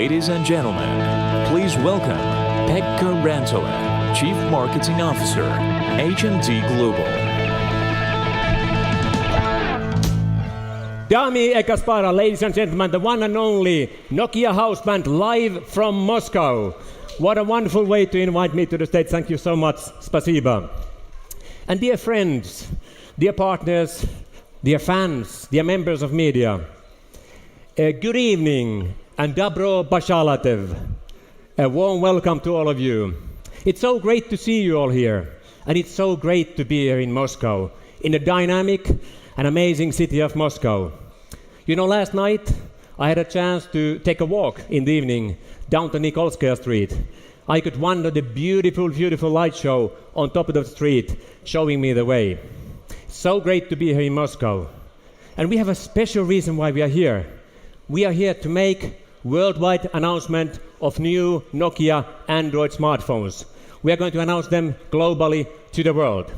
Ladies and gentlemen, please welcome Pekka Rantola, Chief Marketing Officer, HMD Global. Dami e Kaspara, ladies and gentlemen, the one and only Nokia house band live from Moscow. What a wonderful way to invite me to the stage. Thank you so much. Spasiba. And dear friends, dear partners, dear fans, dear members of media, good evening and Dobro Bashalatev. A warm welcome to all of you. It's so great to see you all here, and it's so great to be here in Moscow, in the dynamic and amazing city of Moscow. You know, last night I had a chance to take a walk in the evening down to Nikolskaya Street. I could wander the beautiful, beautiful light show on top of the street, showing me the way. So great to be here in Moscow. And we have a special reason why we are here. We are here to make worldwide announcement of new Nokia Android smartphones. We are going to announce them globally to the world.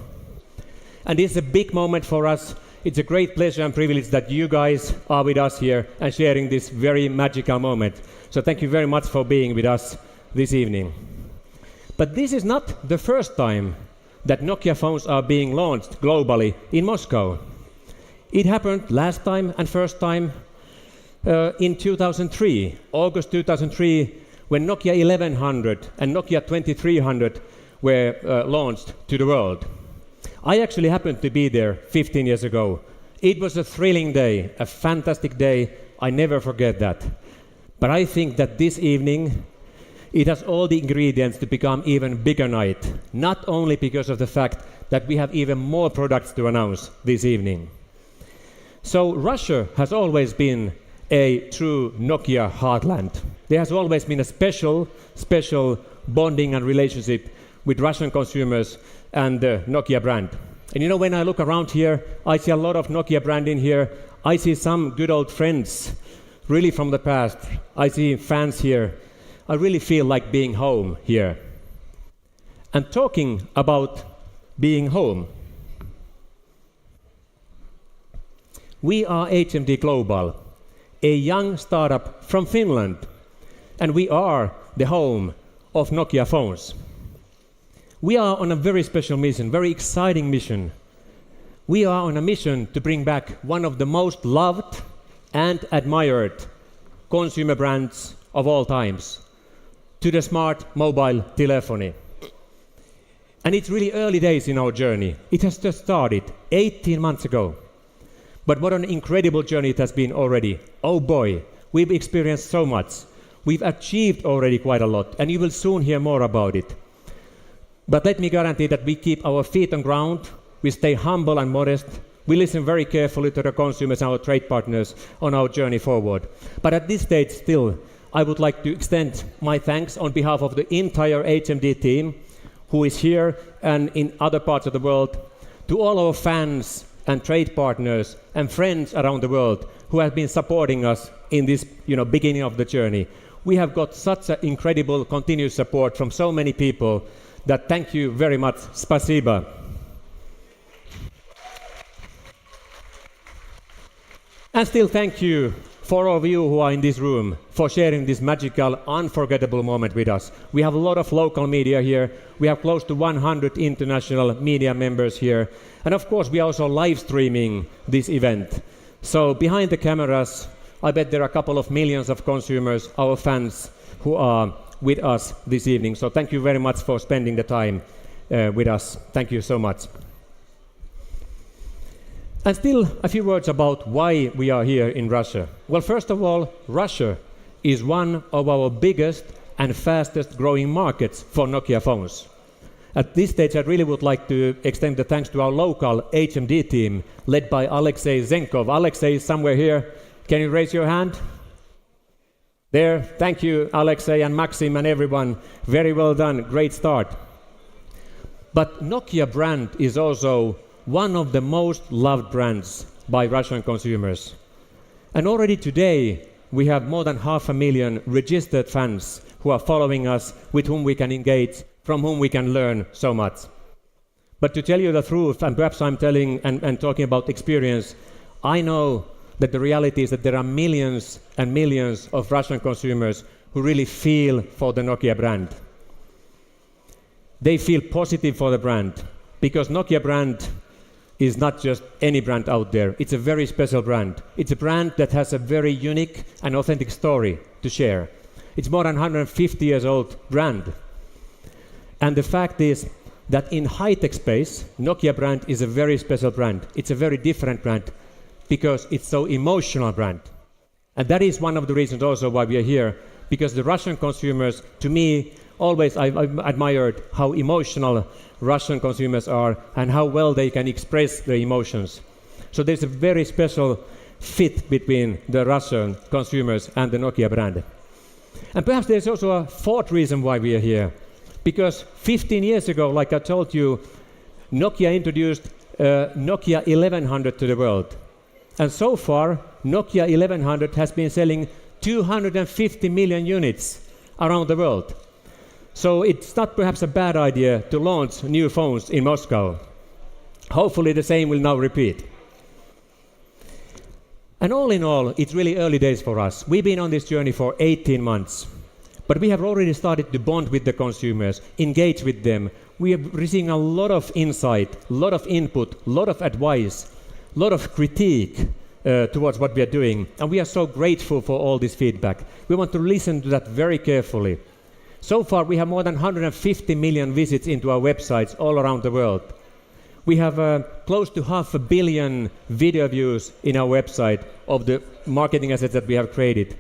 And this is a big moment for us. It's a great pleasure and privilege that you guys are with us here and sharing this very magical moment. So thank you very much for being with us this evening. But this is not the first time that Nokia phones are being launched globally in Moscow. It happened last time and first time in 2003, August 2003, when Nokia 1100 and Nokia 2300 were launched to the world. I actually happened to be there 15 years ago. It was a thrilling day, a fantastic day. I never forget that. But I think that this evening, it has all the ingredients to become even bigger night, not only because of the fact that we have even more products to announce this evening. So Russia has always been a true Nokia heartland. There has always been a special bonding and relationship with Russian consumers and the Nokia brand. And you know, when I look around here, I see a lot of Nokia brand in here. I see some good old friends, really from the past. I see fans here. I really feel like being home here. And talking about being home, we are HMD Global, a young startup from Finland, and we are the home of Nokia Phones. We are on a very special mission, very exciting mission. We are on a mission to bring back one of the most loved and admired consumer brands of all times to the smart mobile telephony. And it's really early days in our journey. It has just started 18 months ago. But what an incredible journey it has been already. Oh boy, we've experienced so much. We've achieved already quite a lot, and you will soon hear more about it. But let me guarantee that we keep our feet on ground, we stay humble and modest, we listen very carefully to the consumers and our trade partners on our journey forward. But at this stage still, I would like to extend my thanks on behalf of the entire HMD team, who is here and in other parts of the world, to all our fans and trade partners and friends around the world who have been supporting us in this beginning of the journey. We have got such an incredible continuous support from so many people that thank you very much. Spasiba. And still thank you for all of you who are in this room for sharing this magical, unforgettable moment with us. We have a lot of local media here. We have close to 100 international media members here. And of course, we are also live streaming this event. So behind the cameras, I bet there are a couple of millions of consumers, our fans, who are with us this evening. So thank you very much for spending the time with us. Thank you so much. And still a few words about why we are here in Russia. Well, first of all, Russia is one of our biggest and fastest growing markets for Nokia phones. At this stage, I really would like to extend the thanks to our local HMD team, led by Alexei Zenkov. Alexei is somewhere here. Can you raise your hand? There. Thank you, Alexei and Maxim and everyone. Very well done. Great start. But Nokia brand is also one of the most loved brands by Russian consumers. And already today, we have more than 500,000 registered fans who are following us, with whom we can engage, from whom we can learn so much. But to tell you the truth, and perhaps I'm telling and talking about experience, I know that the reality is that there are millions and millions of Russian consumers who really feel for the Nokia brand. They feel positive for the brand, because Nokia brand is not just any brand out there. It's a very special brand. It's a brand that has a very unique and authentic story to share. It's more than 150 years old brand. And the fact is that in high-tech space, Nokia brand is a very special brand. It's a very different brand because it's so emotional brand. And that is one of the reasons also why we are here, because the Russian consumers, to me, always I've admired how emotional Russian consumers are and how well they can express their emotions. So there's a very special fit between the Russian consumers and the Nokia brand. And perhaps there's also a fourth reason why we are here. Because 15 years ago, like I told you, Nokia introduced Nokia 1100 to the world. And so far, Nokia 1100 has been selling 250 million units around the world. So it's not perhaps a bad idea to launch new phones in Moscow. Hopefully the same will now repeat. And all in all, it's really early days for us. We've been on this journey for 18 months. But we have already started to bond with the consumers, engage with them. We are receiving a lot of insight, a lot of input, a lot of advice, a lot of critique towards what we are doing. And we are so grateful for all this feedback. We want to listen to that very carefully. So far, we have more than 150 million visits into our websites all around the world. We have close to 500 million video views in our website of the marketing assets that we have created.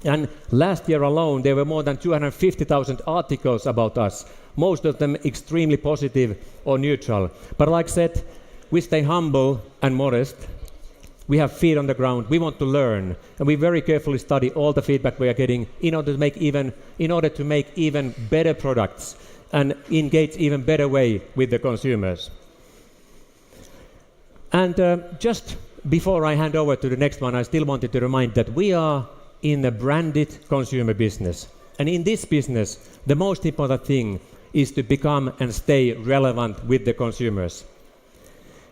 And last year alone, there were more than 250,000 articles about us, most of them extremely positive or neutral. But like I said, we stay humble and modest. We have feet on the ground. We want to learn, and we very carefully study all the feedback we are getting in order to make even better products and engage even better way with the consumers. And just before I hand over to the next one, I still wanted to remind that we are in a branded consumer business. And in this business, the most important thing is to become and stay relevant with the consumers.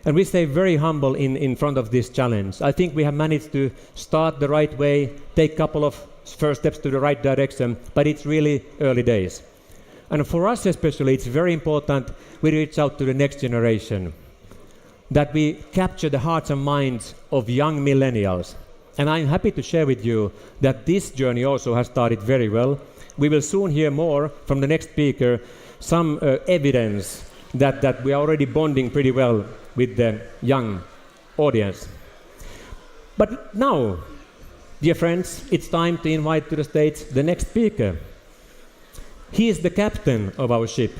And we stay very humble in front of this challenge. I think we have managed to start the right way, take a couple of first steps to the right direction, but it's really early days. And for us especially, it's very important we reach out to the next generation, that we capture the hearts and minds of young millennials. And I'm happy to share with you that this journey also has started very well. We will soon hear more from the next speaker, some evidence that we are already bonding pretty well with the young audience. But now, dear friends, it's time to invite to the stage the next speaker. He is the captain of our ship.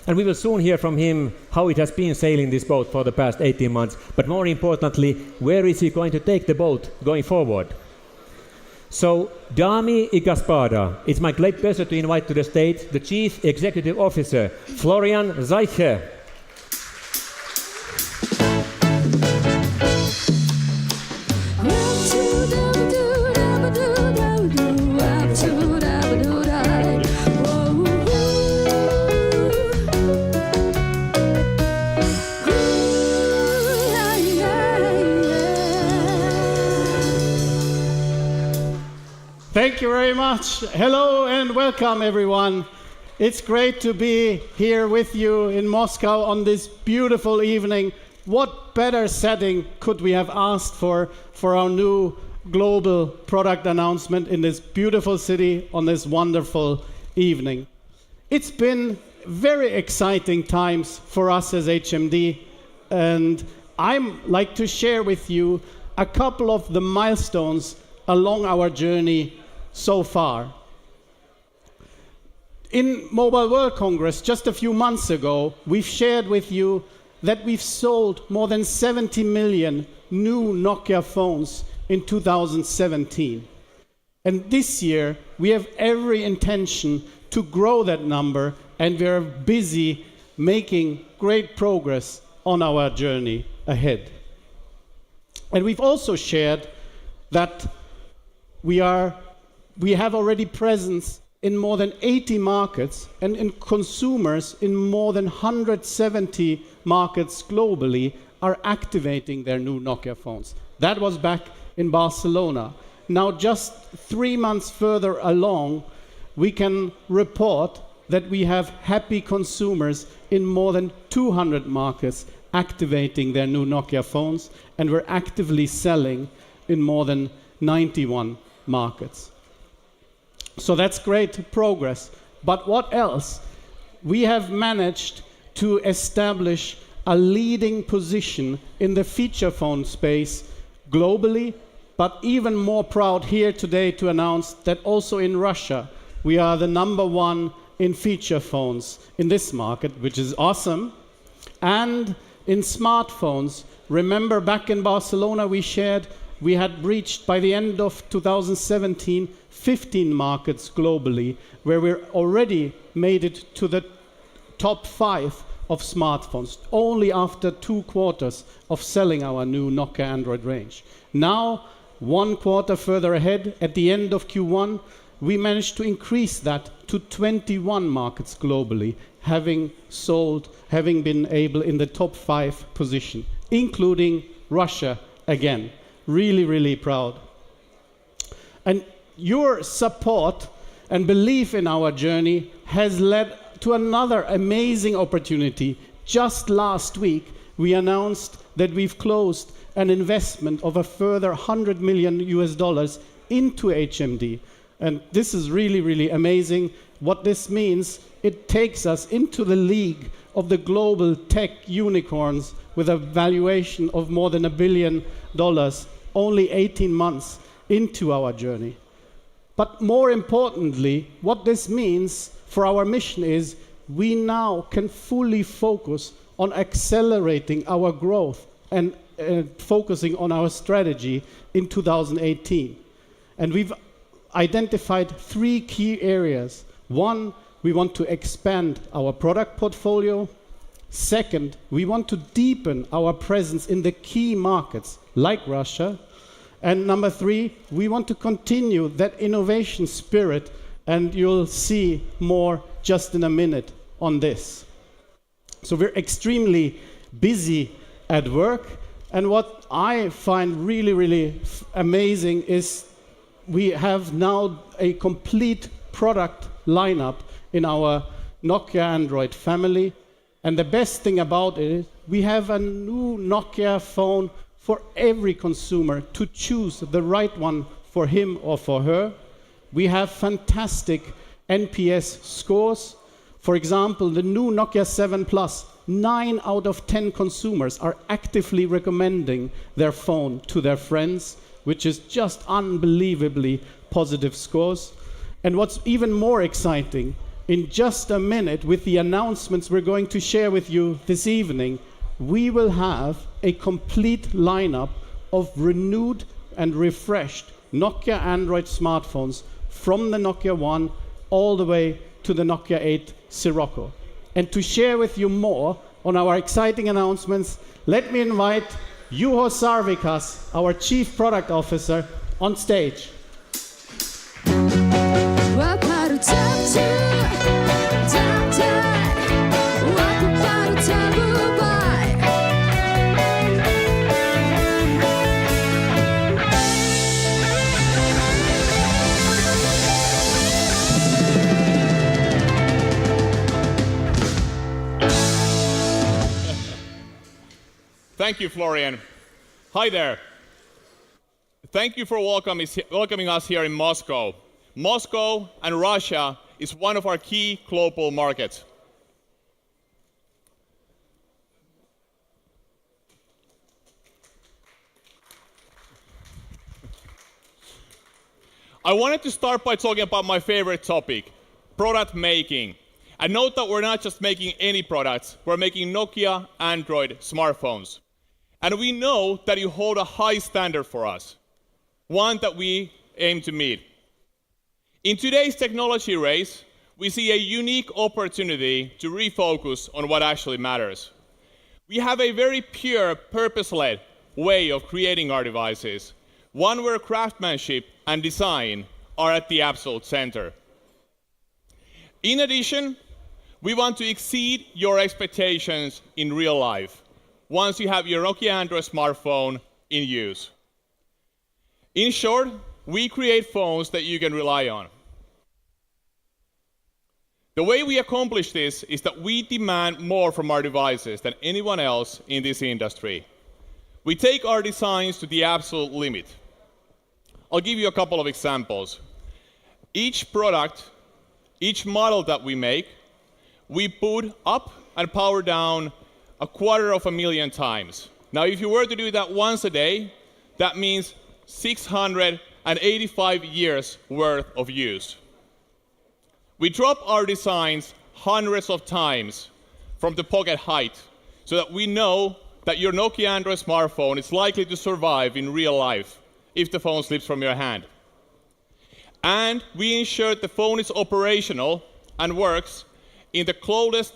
And we will soon hear from him how it has been sailing this boat for the past 18 months, but more importantly, where is he going to take the boat going forward? So, Dami I Gospoda, it's my great pleasure to invite to the stage the Chief Executive Officer, Florian Zeicher. Thank you very much. Hello and welcome, everyone. It's great to be here with you in Moscow on this beautiful evening. What better setting could we have asked for our new global product announcement in this beautiful city on this wonderful evening? It's been very exciting times for us as HMD, and I'd like to share with you a couple of the milestones along our journey so far. In Mobile World Congress just a few months ago, we've shared with you that we've sold more than 70 million new Nokia phones in 2017. And this year, we have every intention to grow that number, and we're busy making great progress on our journey ahead. And we've also shared that we have already presence in more than 80 markets and in consumers in more than 170 markets globally are activating their new Nokia phones. That was back in Barcelona. now just 3 months further along, we can report that we have happy consumers in more than 200 markets activating their new Nokia phones, and we're actively selling in more than 91 markets. So that's great progress. But what else? We have managed to establish a leading position in the feature phone space globally, but even more proud here today to announce that also in Russia, we are the #1 in feature phones in this market, which is awesome. And in smartphones, remember back in Barcelona we shared we had reached by the end of 2017 15 markets globally, where we're already made it to the top 5 of smartphones, only after 2 quarters of selling our new Nokia Android range. Now, 1 quarter further ahead, at the end of Q1, we managed to increase that to 21 markets globally, having been able in the top 5 position, including Russia again. Really, really proud. And your support and belief in our journey has led to another amazing opportunity. Just last week, we announced that we've closed an investment of a further $100 million into HMD. And this is really, really amazing. What this means, it takes us into the league of the global tech unicorns with a valuation of more than $1 billion, only 18 months into our journey. But more importantly, what this means for our mission is we now can fully focus on accelerating our growth and focusing on our strategy in 2018. And we've identified 3 key areas. 1, we want to expand our product portfolio. Second, we want to deepen our presence in the key markets like Russia. And number 3, we want to continue that innovation spirit, and you'll see more just in a minute on this. So we're extremely busy at work, and what I find really, really amazing is we have now a complete product lineup in our Nokia Android family. And the best thing about it is we have a new Nokia phone for every consumer to choose the right one for him or for her. We have fantastic NPS scores. For example, the new Nokia 7 Plus, 9 out of 10 consumers are actively recommending their phone to their friends, which is just unbelievably positive scores. And what's even more exciting, in just a minute, with the announcements we're going to share with you this evening, we will have a complete lineup of renewed and refreshed Nokia Android smartphones from the Nokia 1 all the way to the Nokia 8 Sirocco. And to share with you more on our exciting announcements, let me invite Juho Sarvikas, our Chief Product Officer, on stage. Thank you, Florian. Hi there. Thank you for welcoming us here in Moscow. Moscow and Russia is one of our key global markets. I wanted to start by talking about my favorite topic, product making. And note that we're not just making any products, we're making Nokia Android smartphones. And we know that you hold a high standard for us, one that we aim to meet. In today's technology race, we see a unique opportunity to refocus on what actually matters. We have a very pure, purpose-led way of creating our devices, one where craftsmanship and design are at the absolute center. In addition, we want to exceed your expectations in real life once you have your Nokia Android smartphone in use. In short, we create phones that you can rely on. The way we accomplish this is that we demand more from our devices than anyone else in this industry. We take our designs to the absolute limit. I'll give you a couple of examples. Each product, each model that we make, we boot up and power down 250,000 times. Now, if you were to do that once a day, that means 685 years worth of use. We drop our designs hundreds of times from the pocket height so that we know that your Nokia Android smartphone is likely to survive in real life if the phone slips from your hand. And we ensure the phone is operational and works in the coldest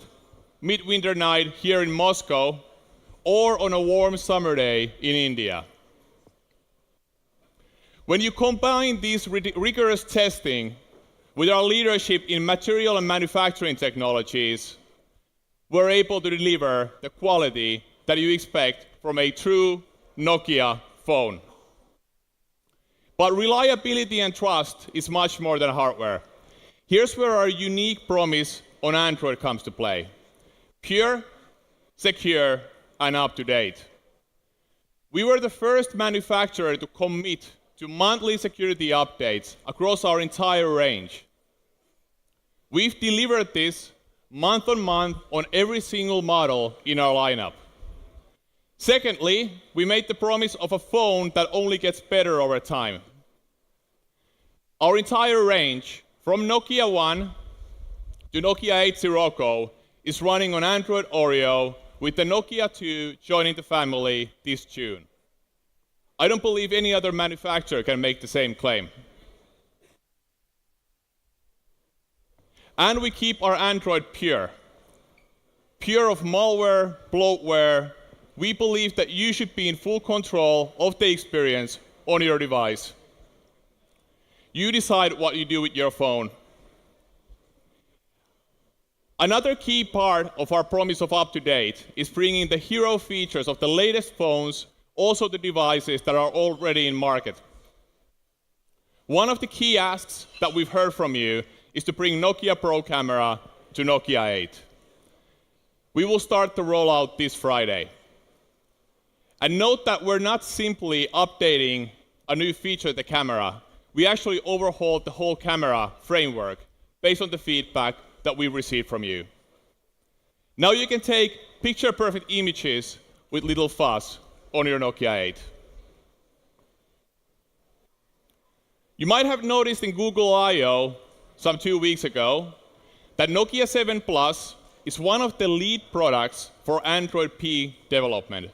midwinter night here in Moscow or on a warm summer day in India. When you combine these rigorous testing with our leadership in material and manufacturing technologies, we're able to deliver the quality that you expect from a true Nokia phone. But reliability and trust is much more than hardware. Here's where our unique promise on Android comes to play. Pure, secure, and up to date. We were the first manufacturer to commit to monthly security updates across our entire range. We've delivered this month on month on every single model in our lineup. Secondly, we made the promise of a phone that only gets better over time. Our entire range, from Nokia 1 to Nokia 8 Go, is running on Android Oreo, with the Nokia 2 joining the family this June. I don't believe any other manufacturer can make the same claim. And we keep our Android pure. Pure of malware, bloatware. We believe that you should be in full control of the experience on your device. You decide what you do with your phone. Another key part of our promise of up-to-date is bringing the hero features of the latest phones also to devices that are already in market. One of the key asks that we've heard from you is to bring Nokia Pro Camera to Nokia 8. We will start the rollout this Friday. And note that we're not simply updating a new feature of the camera. We actually overhauled the whole camera framework based on the feedback that we received from you. Now you can take picture-perfect images with little fuss on your Nokia 8. You might have noticed in Google I/O some 2 weeks ago that Nokia 7 Plus is one of the lead products for Android P development.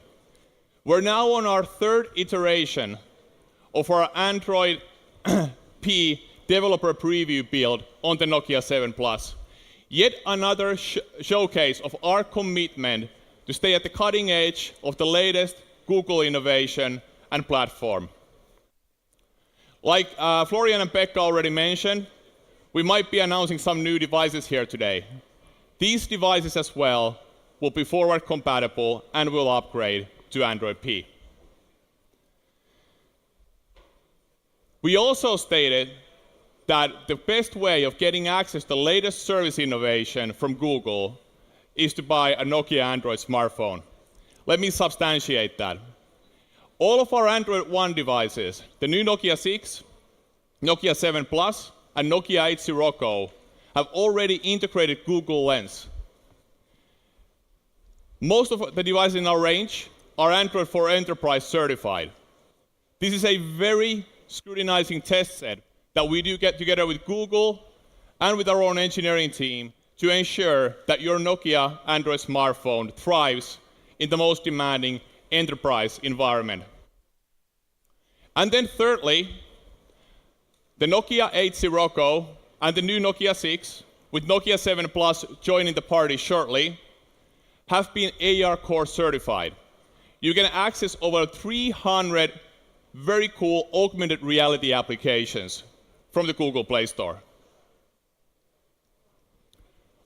We're now on our third iteration of our Android P developer preview build on the Nokia 7 Plus. Yet another showcase of our commitment to stay at the cutting edge of the latest Google innovation and platform. Like Florian and Pekka already mentioned, we might be announcing some new devices here today. These devices as well will be forward compatible and will upgrade to Android P. We also stated that the best way of getting access to the latest service innovation from Google is to buy a Nokia Android smartphone. Let me substantiate that. All of our Android One devices, the new Nokia 6, Nokia 7 Plus, and Nokia 8 Go, have already integrated Google Lens. Most of the devices in our range are Android for Enterprise certified. This is a very scrutinizing test set that we do get together with Google and with our own engineering team to ensure that your Nokia Android smartphone thrives in the most demanding enterprise environment. And then thirdly, the Nokia 8 Go and the new Nokia 6, with Nokia 7 Plus joining the party shortly, have been AR Core certified. You can access over 300 very cool augmented reality applications from the Google Play Store.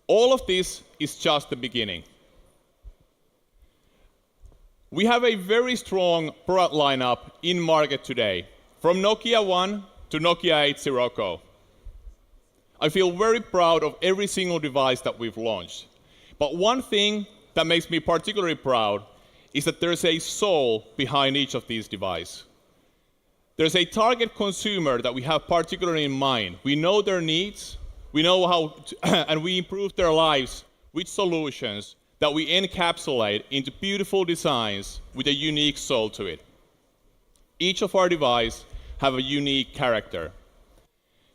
All of this is just the beginning. We have a very strong product lineup in market today, from Nokia 1 to Nokia 8.0 Go. I feel very proud of every single device that we've launched. But one thing that makes me particularly proud is that there's a soul behind each of these devices. There's a target consumer that we have particularly in mind. We know their needs, we know how to, and we improve their lives with solutions that we encapsulate into beautiful designs with a unique soul to it. Each of our devices have a unique character.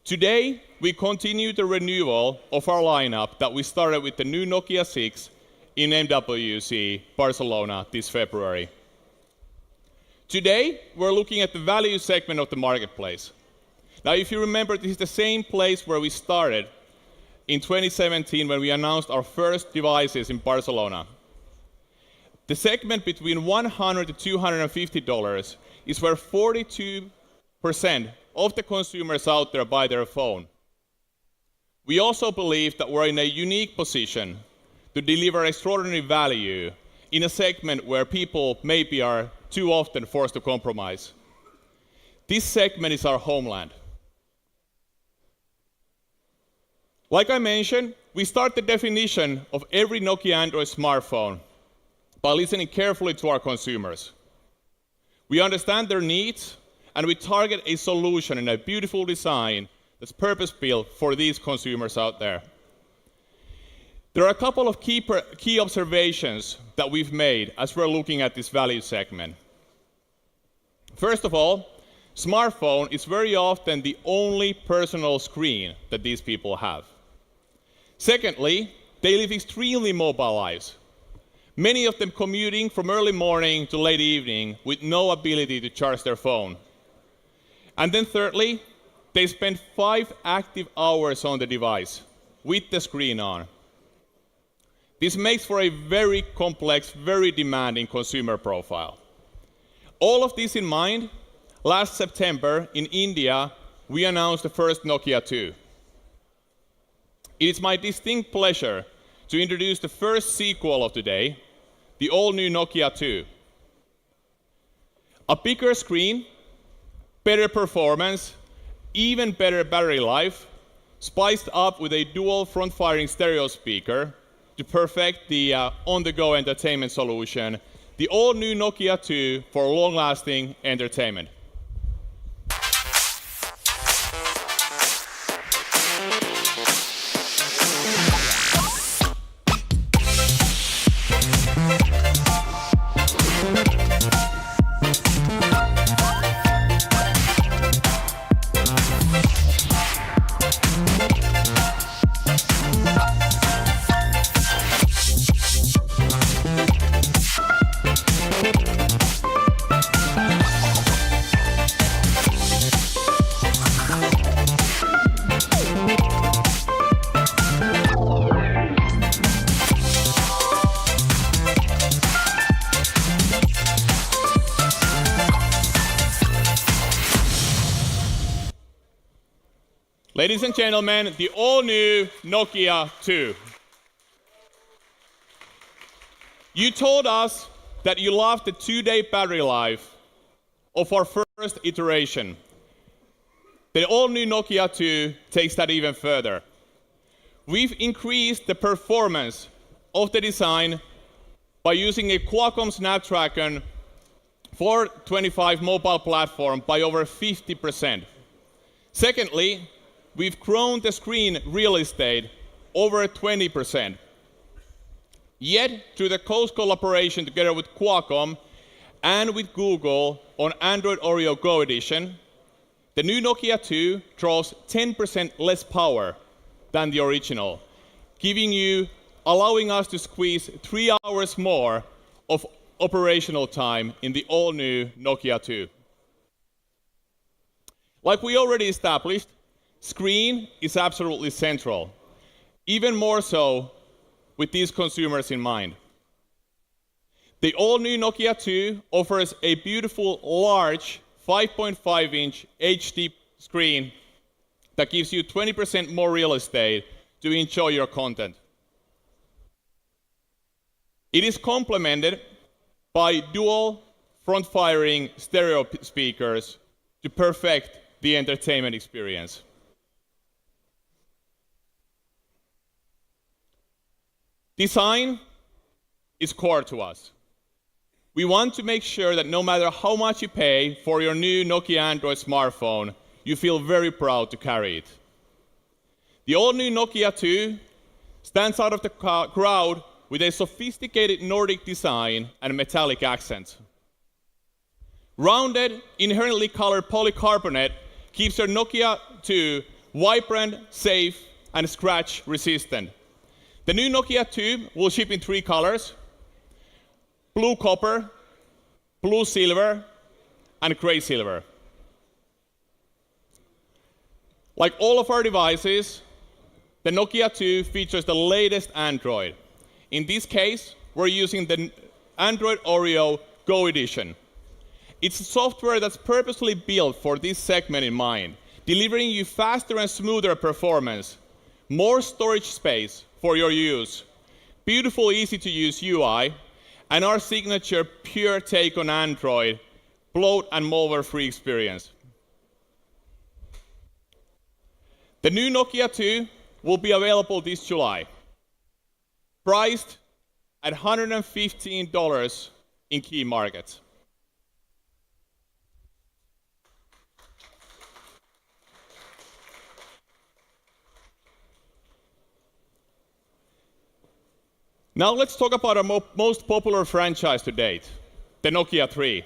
Today, we continue the renewal of our lineup that we started with the new Nokia 6 in MWC Barcelona this February. Today, we're looking at the value segment of the marketplace. Now, if you remember, this is the same place where we started in 2017 when we announced our first devices in Barcelona. The segment between $100 to $250 is where 42% of the consumers out there buy their phone. We also believe that we're in a unique position to deliver extraordinary value in a segment where people maybe are too often forced to compromise. This segment is our homeland. Like I mentioned, we start the definition of every Nokia Android smartphone by listening carefully to our consumers. We understand their needs, and we target a solution in a beautiful design that's purpose-built for these consumers out there. There are a couple of key observations that we've made as we're looking at this value segment. First of all, smartphone is very often the only personal screen that these people have. Secondly, they live extremely mobile lives. Many of them commuting from early morning to late evening with no ability to charge their phone. And then thirdly, they spend 5 active hours on the device with the screen on. This makes for a very complex, very demanding consumer profile. All of this in mind, last September in India, we announced the first Nokia 2. It is my distinct pleasure to introduce the first sequel of today, the all-new Nokia 2. A bigger screen, better performance, even better battery life, spiced up with a dual front-firing stereo speaker to perfect the on-the-go entertainment solution, the all-new Nokia 2 for long-lasting entertainment. Ladies and gentlemen, the all-new Nokia 2. You told us that you loved the 2-day battery life of our first iteration. The all-new Nokia 2 takes that even further. We've increased the performance of the design by using a Qualcomm Snapdragon 425 mobile platform by over 50%. Secondly, we've grown the screen real estate over 20%. Yet, through the close collaboration together with Qualcomm and with Google on Android Oreo Go Edition, the new Nokia 2 draws 10% less power than the original, allowing us to squeeze 3 hours more of operational time in the all-new Nokia 2. Like we already established, screen is absolutely central, even more so with these consumers in mind. The all-new Nokia 2 offers a beautiful, large 5.5-inch HD screen that gives you 20% more real estate to enjoy your content. It is complemented by dual front-firing stereo speakers to perfect the entertainment experience. Design is core to us. We want to make sure that no matter how much you pay for your new Nokia Android smartphone, you feel very proud to carry it. The all-new Nokia 2 stands out of the crowd with a sophisticated Nordic design and metallic accents. Rounded, inherently colored polycarbonate keeps your Nokia 2 vibrant, safe, and scratch resistant. The new Nokia 2 will ship in 3 colors: blue copper, blue silver, and gray silver. Like all of our devices, the Nokia 2 features the latest Android. In this case, we're using the Android Oreo Go Edition. It's software that's purposely built for this segment in mind, delivering you faster and smoother performance, more storage space for your use, beautiful, easy-to-use UI, and our signature pure take on Android, bloat and malware-free experience. The new Nokia 2 will be available this July, priced at $115 in key markets. Now let's talk about our most popular franchise to date, the Nokia 3.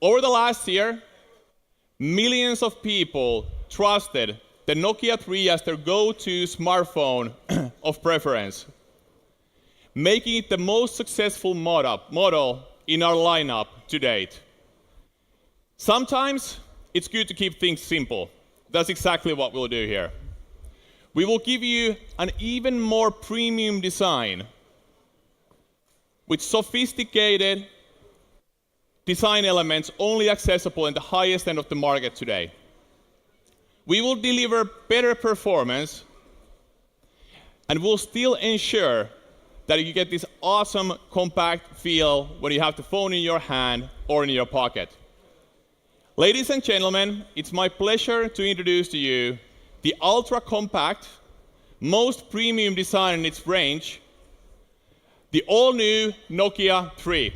Over the last year, millions of people trusted the Nokia 3 as their go-to smartphone of preference, making it the most successful model in our lineup to date. Sometimes it's good to keep things simple. That's exactly what we'll do here. We will give you an even more premium design with sophisticated design elements only accessible in the highest end of the market today. We will deliver better performance and we'll still ensure that you get this awesome compact feel when you have the phone in your hand or in your pocket. Ladies and gentlemen, it's my pleasure to introduce to you the ultra-compact, most premium design in its range, the all-new Nokia 3.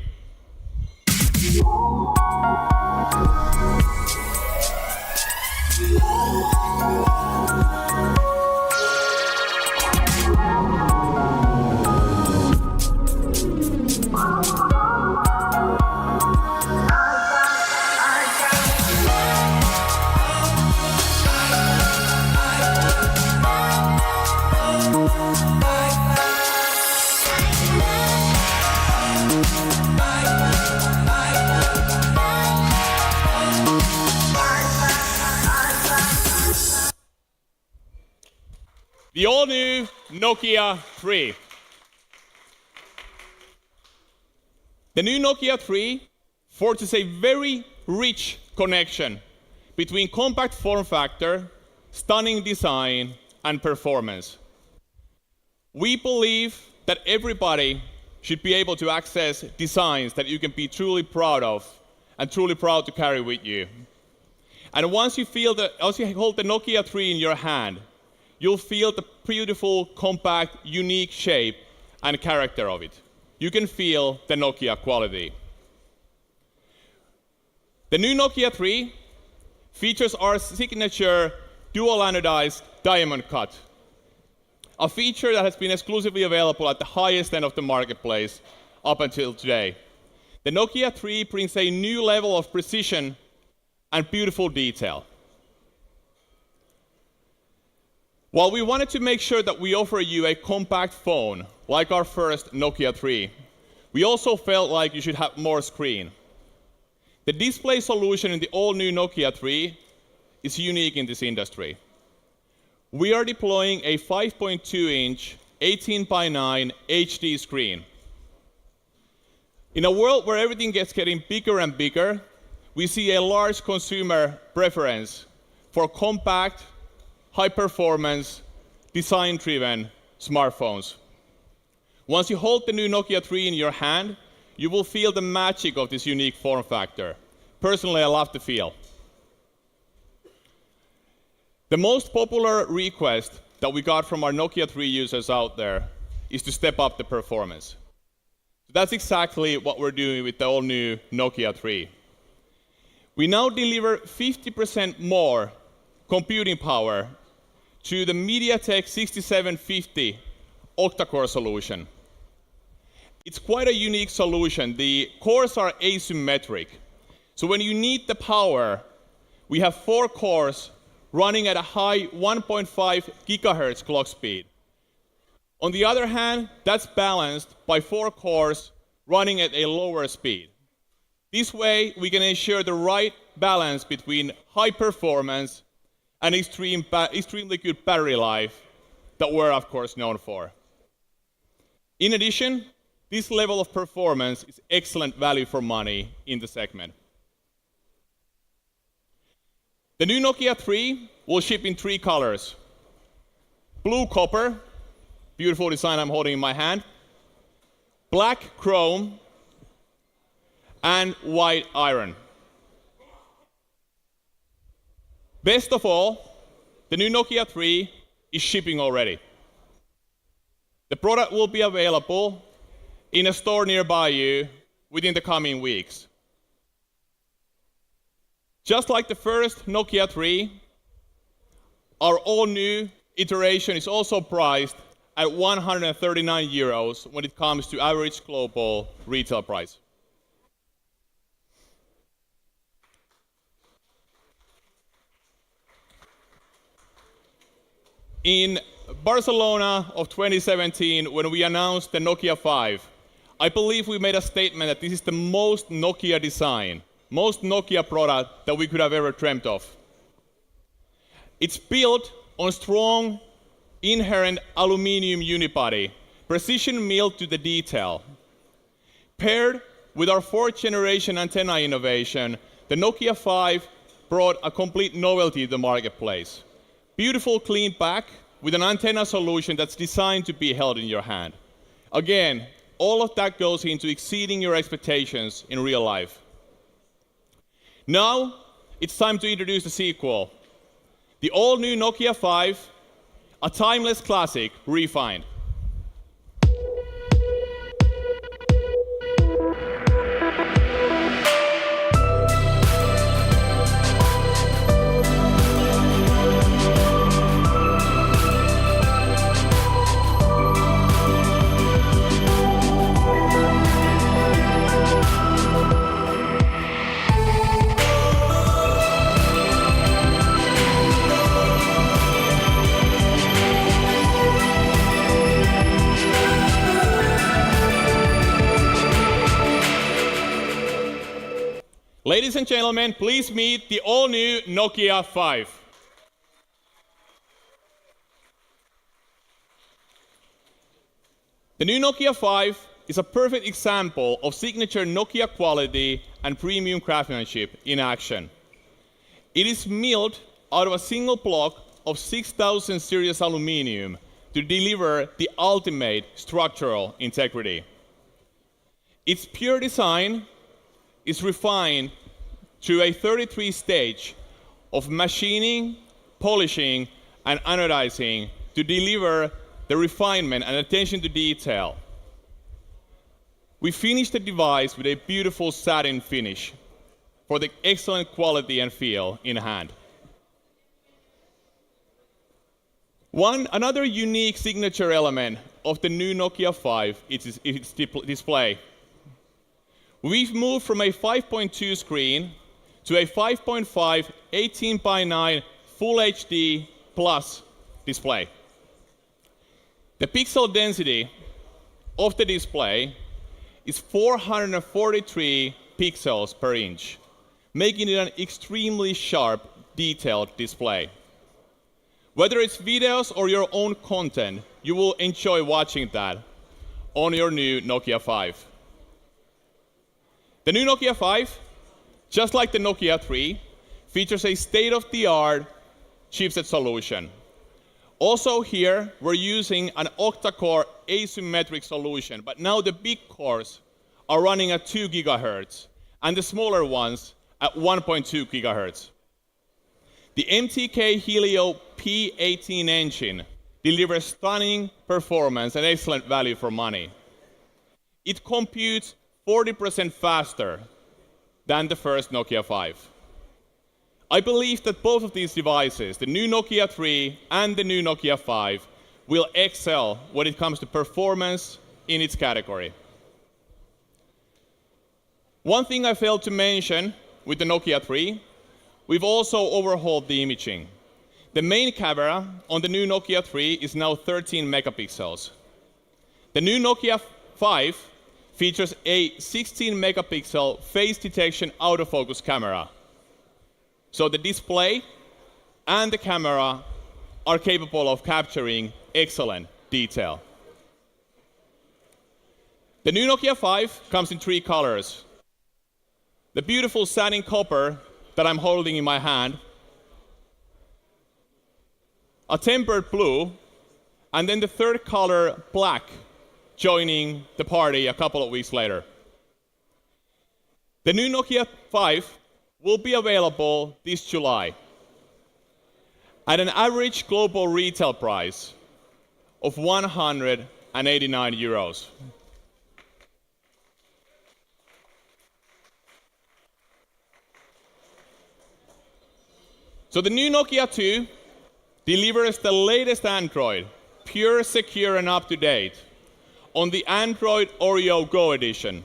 The all-new Nokia 3. The new Nokia 3 forges a very rich connection between compact form factor, stunning design, and performance. We believe that everybody should be able to access designs that you can be truly proud of and truly proud to carry with you. And once you hold the Nokia 3 in your hand, you'll feel the beautiful, compact, unique shape and character of it. You can feel the Nokia quality. The new Nokia 3 features our signature dual anodized diamond cut, a feature that has been exclusively available at the highest end of the marketplace up until today. The Nokia 3 brings a new level of precision and beautiful detail. While we wanted to make sure that we offer you a compact phone, like our first Nokia 3, we also felt like you should have more screen. The display solution in the all-new Nokia 3 is unique in this industry. We are deploying a 5.2-inch 18:9 HD screen. In a world where everything gets getting bigger and bigger, we see a large consumer preference for compact, high-performance, design-driven smartphones. Once you hold the new Nokia 3 in your hand, you will feel the magic of this unique form factor. Personally, I love the feel. The most popular request that we got from our Nokia 3 users out there is to step up the performance. That's exactly what we're doing with the all-new Nokia 3. We now deliver 50% more computing power to the MediaTek 6750 octa-core solution. It's quite a unique solution. The cores are asymmetric. So when you need the power, we have 4 cores running at a high 1.5 gigahertz clock speed. On the other hand, that's balanced by 4 cores running at a lower speed. This way, we can ensure the right balance between high performance and extremely good battery life that we're, of course, known for. In addition, this level of performance is excellent value for money in the segment. The new Nokia 3 will ship in 3 colors. Blue copper, beautiful design I'm holding in my hand, black chrome, and white iron. Best of all, the new Nokia 3 is shipping already. The product will be available in a store nearby you within the coming weeks. Just like the first Nokia 3, our all-new iteration is also priced at 139 euros when it comes to average global retail price. In Barcelona of 2017, when we announced the Nokia 5, I believe we made a statement that this is the most Nokia design, most Nokia product that we could have ever dreamt of. It's built on strong, inherent aluminum unibody, precision milled to the detail. Paired with our 4th generation antenna innovation, the Nokia 5 brought a complete novelty to the marketplace. Beautiful clean back with an antenna solution that's designed to be held in your hand. Again, all of that goes into exceeding your expectations in real life. Now, it's time to introduce the sequel. The all-new Nokia 5, a timeless classic, refined. Ladies and gentlemen, please meet the all-new Nokia 5. The new Nokia 5 is a perfect example of signature Nokia quality and premium craftsmanship in action. It is milled out of a single block of 6000 series aluminum to deliver the ultimate structural integrity. Its pure design is refined through a 33 stage of machining, polishing, and anodizing to deliver the refinement and attention to detail. We finished the device with a beautiful satin finish for the excellent quality and feel in hand. Another unique signature element of the new Nokia 5 is its display. We've moved from a 5.2 screen to a 5.5 18:9 Full HD Plus display. The pixel density of the display is 443 pixels per inch, making it an extremely sharp, detailed display. Whether it's videos or your own content, you will enjoy watching that on your new Nokia 5. The new Nokia 5, just like the Nokia 3, features a state-of-the-art chipset solution. Also here, we're using an octa-core asymmetric solution, but now the big cores are running at 2 gigahertz, and the smaller ones at 1.2 gigahertz. The MTK Helio P18 engine delivers stunning performance and excellent value for money. It computes 40% faster than the first Nokia 5. I believe that both of these devices, the new Nokia 3 and the new Nokia 5, will excel when it comes to performance in its category. One thing I failed to mention with the Nokia 3, we've also overhauled the imaging. The main camera on the new Nokia 3 is now 13 megapixels. The new Nokia 5 features a 16 megapixel face detection autofocus camera. So the display and the camera are capable of capturing excellent detail. The new Nokia 5 comes in 3 colors. The beautiful satin copper that I'm holding in my hand, a tempered blue, and then the third color, black, joining the party a couple of weeks later. The new Nokia 5 will be available this July at an average global retail price of 189 euros. So the new Nokia 2 delivers the latest Android, pure, secure, and up-to-date, on the Android Oreo Go edition.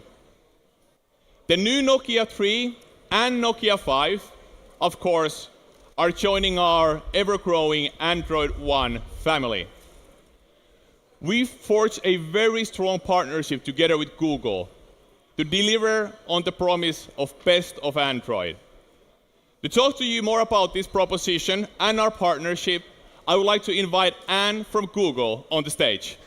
The new Nokia 3 and Nokia 5, of course, are joining our ever-growing Android One family. We've forged a very strong partnership together with Google to deliver on the promise of best of Android. To talk to you more about this proposition and our partnership, I would like to invite Anne from Google on the stage.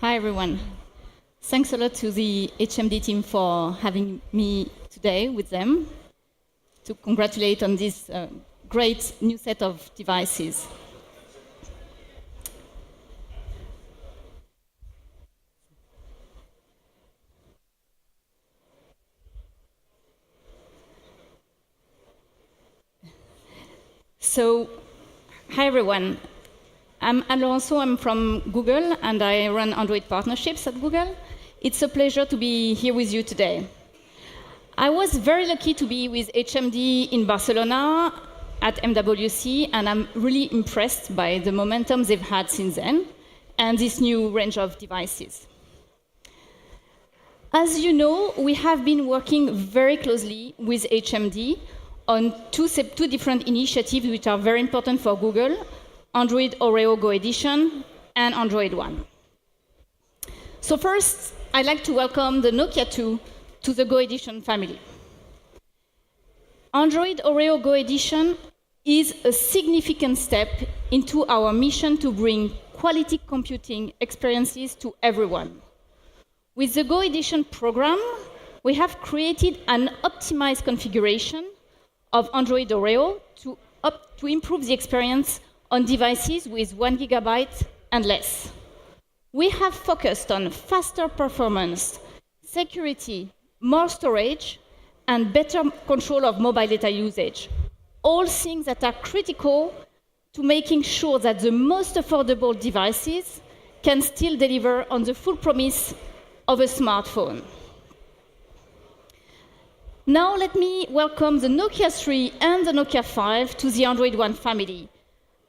Hi everyone. Thanks a lot to the HMD team for having me today with them to congratulate on this great new set of devices. So, hi everyone. I'm Alonso, I'm from Google, and I run Android partnerships at Google. It's a pleasure to be here with you today. I was very lucky to be with HMD in Barcelona at MWC, and I'm really impressed by the momentum they've had since then, and this new range of devices. As you know, we have been working very closely with HMD on two different initiatives which are very important for Google: Android Oreo Go Edition and Android One. So first, I'd like to welcome the Nokia 2 to the Go Edition family. Android Oreo Go Edition is a significant step into our mission to bring quality computing experiences to everyone. With the Go Edition program, we have created an optimized configuration of Android Oreo to improve the experience on devices with 1 gigabyte and less. We have focused on faster performance, security, more storage, and better control of mobile data usage. All things that are critical to making sure that the most affordable devices can still deliver on the full promise of a smartphone. Now let me welcome the Nokia 3 and the Nokia 5 to the Android One family,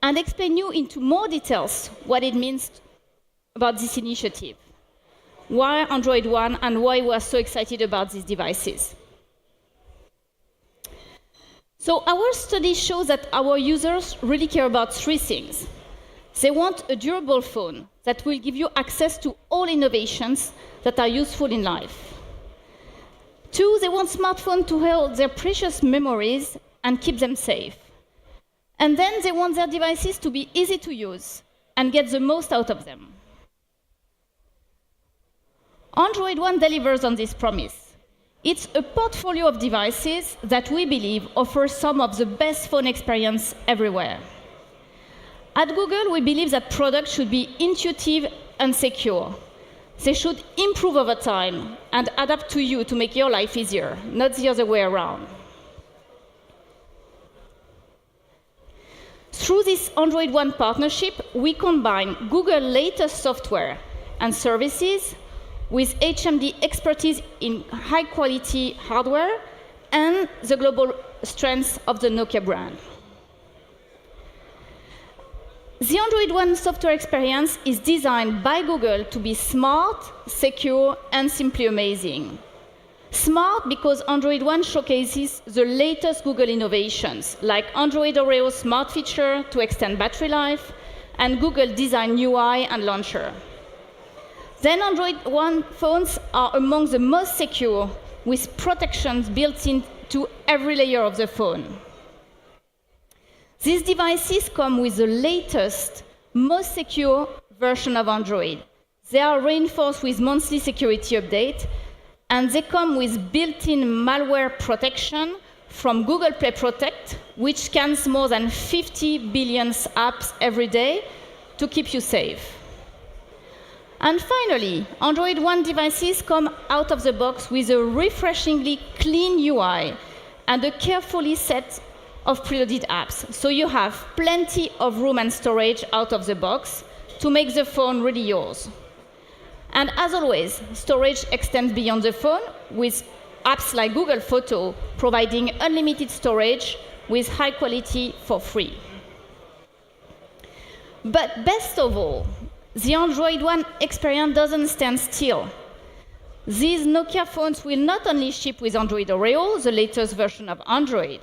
and explain you into more details what it means about this initiative, why Android One, and why we are so excited about these devices. So our study shows that our users really care about 3 things. They want a durable phone that will give you access to all innovations that are useful in life. 2, they want smartphones to hold their precious memories and keep them safe. And then they want their devices to be easy to use and get the most out of them. Android One delivers on this promise. It's a portfolio of devices that we believe offers some of the best phone experience everywhere. At Google, we believe that products should be intuitive and secure. They should improve over time and adapt to you to make your life easier, not the other way around. Through this Android One partnership, we combine Google's latest software and services with HMD expertise in high-quality hardware and the global strengths of the Nokia brand. The Android One software experience is designed by Google to be smart, secure, and simply amazing. Smart because Android One showcases the latest Google innovations, like Android Oreo smart feature to extend battery life, and Google Design UI and Launcher. Then Android One phones are among the most secure, with protections built into every layer of the phone. These devices come with the latest, most secure version of Android. They are reinforced with monthly security updates, and they come with built-in malware protection from Google Play Protect, which scans more than 50 billion apps every day to keep you safe. And finally, Android One devices come out of the box with a refreshingly clean UI and a carefully set of preloaded apps. So you have plenty of room and storage out of the box to make the phone really yours. And as always, storage extends beyond the phone with apps like Google Photo providing unlimited storage with high quality for free. But best of all, the Android One experience doesn't stand still. These Nokia phones will not only ship with Android Oreo, the latest version of Android,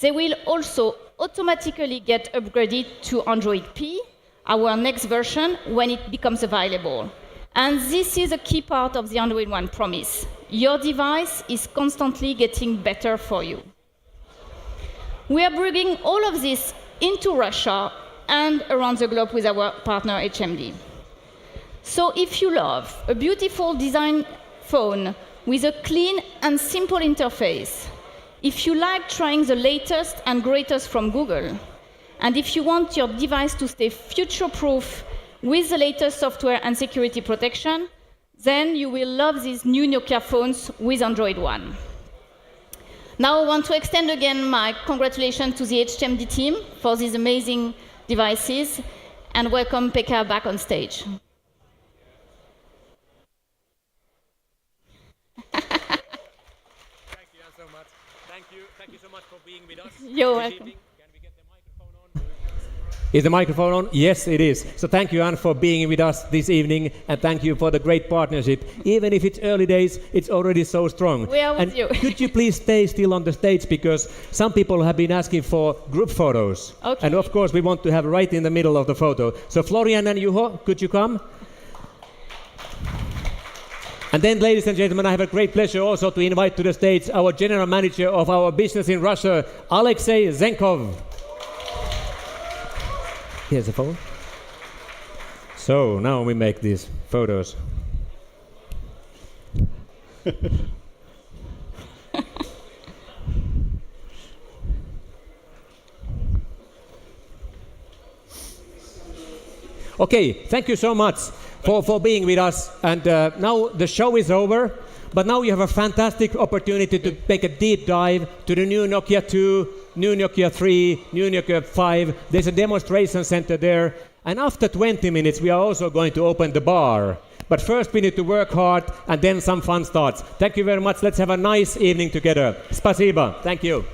they will also automatically get upgraded to Android P, our next version, when it becomes available. And this is a key part of the Android One promise. Your device is constantly getting better for you. We are bringing all of this into Russia and around the globe with our partner HMD. So if you love a beautiful design phone with a clean and simple interface, if you like trying the latest and greatest from Google, and if you want your device to stay future-proof with the latest software and security protection, then you will love these new Nokia phones with Android One. Now I want to extend again my congratulations to the HMD team for these amazing devices, and welcome Pekka back on stage. Thank you so much for being with us. You're welcome. Can we get the microphone on? Is the microphone on? Yes, it is. So thank you, Anne, for being with us this evening, and thank you for the great partnership. Even if it's early days, it's already so strong. We are with you. Could you please stay still on the stage, because some people have been asking for group photos. Okay. And of course, we want to have right in the middle of the photo. So Florian and Juho, could you come? And then, ladies and gentlemen, I have a great pleasure also to invite to the stage our general manager of our business in Russia, Alexei Zenkov. Here's the phone. So now we make these photos. Okay, thank you so much for being with us. And now the show is over, but now you have a fantastic opportunity to make a deep dive to the new Nokia 2, new Nokia 3, new Nokia 5. There's a demonstration center there. And after 20 minutes, we are also going to open the bar. But first we need to work hard, and then some fun starts. Thank you very much. Let's have a nice evening together. Spasiba. Thank you.